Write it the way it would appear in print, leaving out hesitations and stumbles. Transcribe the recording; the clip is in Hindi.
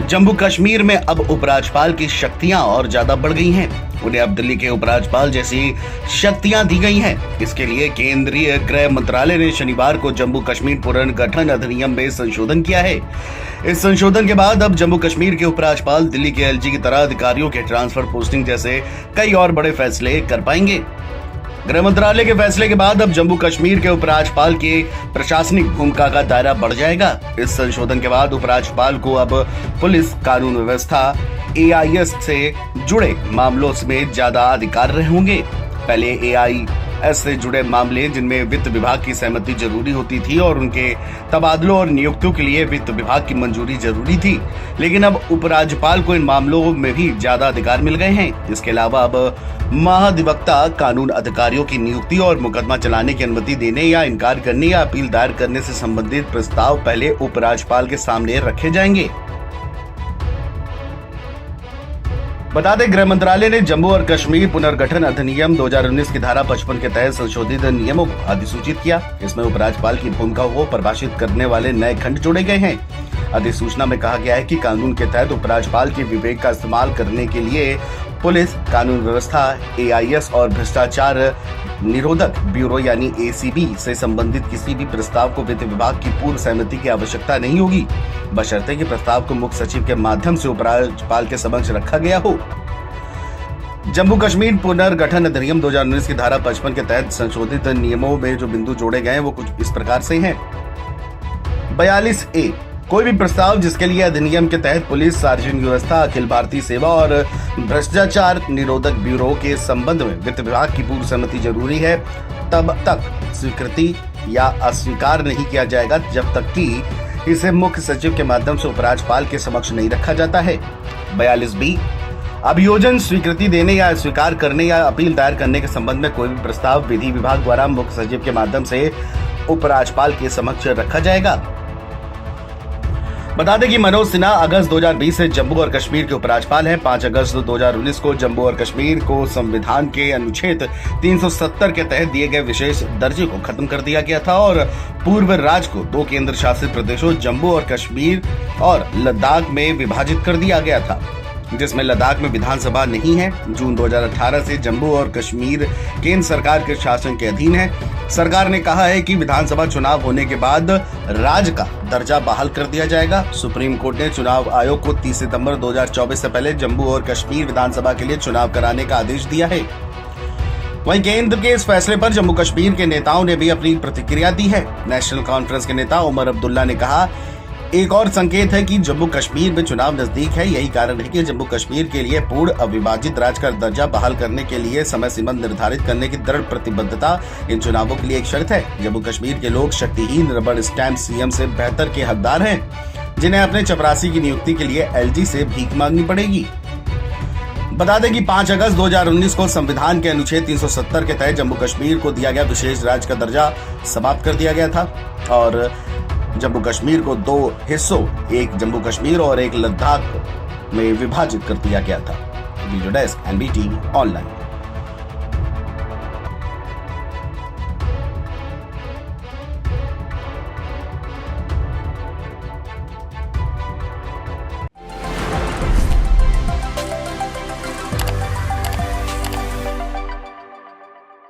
जम्मू कश्मीर में अब उपराज्यपाल की शक्तियां और ज्यादा बढ़ गई हैं। उन्हें अब दिल्ली के उपराज्यपाल जैसी शक्तियां दी गई हैं। इसके लिए केंद्रीय गृह मंत्रालय ने शनिवार को जम्मू कश्मीर पुनर्गठन अधिनियम में संशोधन किया है। इस संशोधन के बाद अब जम्मू कश्मीर के उपराज्यपाल दिल्ली के एलजी की तरह अधिकारियों के ट्रांसफर, पोस्टिंग जैसे कई और बड़े फैसले कर पाएंगे। गृह मंत्रालय के फैसले के बाद अब जम्मू कश्मीर के उपराज्यपाल की प्रशासनिक भूमिका का दायरा बढ़ जाएगा। इस संशोधन के बाद उपराज्यपाल को अब पुलिस, कानून व्यवस्था, एआईएस से जुड़े मामलों में ज्यादा अधिकार होंगे। पहले एआईएस से जुड़े मामले जिनमें वित्त विभाग की सहमति जरूरी होती थी और उनके तबादलों और नियुक्तियों के लिए वित्त विभाग की मंजूरी जरूरी थी, लेकिन अब उपराज्यपाल को इन मामलों में भी ज्यादा अधिकार मिल गए हैं। इसके अलावा अब महाधिवक्ता, कानून अधिकारियों की नियुक्ति और मुकदमा चलाने की अनुमति देने या इनकार करने या अपील दायर करने से संबंधित प्रस्ताव पहले उपराज्यपाल के सामने रखे जाएंगे। बता दें, गृह मंत्रालय ने जम्मू और कश्मीर पुनर्गठन अधिनियम 2019 की धारा 55 के तहत संशोधित नियमों को अधिसूचित किया। इसमें उपराज्यपाल की भूमिका को परिभाषित करने वाले नए खंड जोड़े गए हैं। अधिसूचना में कहा गया है कि कानून के तहत उपराज्यपाल के विवेक का इस्तेमाल करने के लिए पुलिस, कानून व्यवस्था, एआईएस और भ्रष्टाचार निरोधक ब्यूरो यानी एसीबी से संबंधित किसी भी प्रस्ताव को वित्त विभाग की पूर्व सहमति की आवश्यकता नहीं होगी, बशर्ते कि प्रस्ताव को मुख्य सचिव के माध्यम से उपराज्यपाल के समक्ष रखा गया हो। जम्मू कश्मीर पुनर्गठन अधिनियम 2019 की धारा 55 के तहत संशोधित नियमों में जो बिंदु जोड़े गए हैं वो कुछ इस प्रकार से हैं। 42A, कोई भी प्रस्ताव जिसके लिए अधिनियम के तहत पुलिस, सार्वजनिक व्यवस्था, अखिल भारतीय सेवा और भ्रष्टाचार निरोधक ब्यूरो के संबंध में वित्त विभाग की पूर्व सहमति जरूरी है, तब तक स्वीकृति या अस्वीकार नहीं किया जाएगा जब तक कि इसे मुख्य सचिव के माध्यम से उपराज्यपाल के समक्ष नहीं रखा जाता है। 42B, अभियोजन, स्वीकृति देने या स्वीकार करने या अपील दायर करने के संबंध में कोई भी प्रस्ताव विधि विभाग द्वारा मुख्य सचिव के माध्यम से उपराज्यपाल के समक्ष रखा जाएगा। बता दें कि मनोज सिन्हा अगस्त 2020 से जम्मू और कश्मीर के उपराज्यपाल हैं। 5 अगस्त 2019 को जम्मू और कश्मीर को संविधान के अनुच्छेद 370 के तहत दिए गए विशेष दर्जे को खत्म कर दिया गया था और पूर्व राज्य को 2 केंद्र शासित प्रदेशों जम्मू और कश्मीर और लद्दाख में विभाजित कर दिया गया था, जिसमें लद्दाख में विधानसभा नहीं है। जून 2018 से जम्मू और कश्मीर केंद्र सरकार के शासन के अधीन है। सरकार ने कहा है कि विधानसभा चुनाव होने के बाद राज्य का दर्जा बहाल कर दिया जाएगा। सुप्रीम कोर्ट ने चुनाव आयोग को 30 सितंबर 2024 से पहले जम्मू और कश्मीर विधानसभा के लिए चुनाव कराने का आदेश दिया है। वहीं केंद्र के इस फैसले पर जम्मू कश्मीर के नेताओं ने भी अपनी प्रतिक्रिया दी है। नेशनल कॉन्फ्रेंस के नेता उमर अब्दुल्ला ने कहा, एक और संकेत है कि जम्मू कश्मीर में चुनाव नजदीक है। यही कारण है कि जम्मू कश्मीर के लिए पूर्ण अविभाजित राज्य का दर्जा बहाल करने के लिए समय सीमा निर्धारित करने की दृढ़ प्रतिबद्धता इन चुनावों के लिए एक शर्त है। जम्मू कश्मीर के लोग शक्तिहीन रबड़ स्टैंप सीएम से बेहतर के हकदार हैं, जिन्हें अपने चपरासी की नियुक्ति के लिए एलजी से भीख मांगनी पड़ेगी। बता दें कि 5 अगस्त 2019 को संविधान के अनुच्छेद 370 के तहत जम्मू कश्मीर को दिया गया विशेष राज्य का दर्जा समाप्त कर दिया गया था और जम्मू कश्मीर को 2 हिस्सों, एक जम्मू कश्मीर और एक लद्दाख में विभाजित कर दिया गया था। Video desk, NBTV online.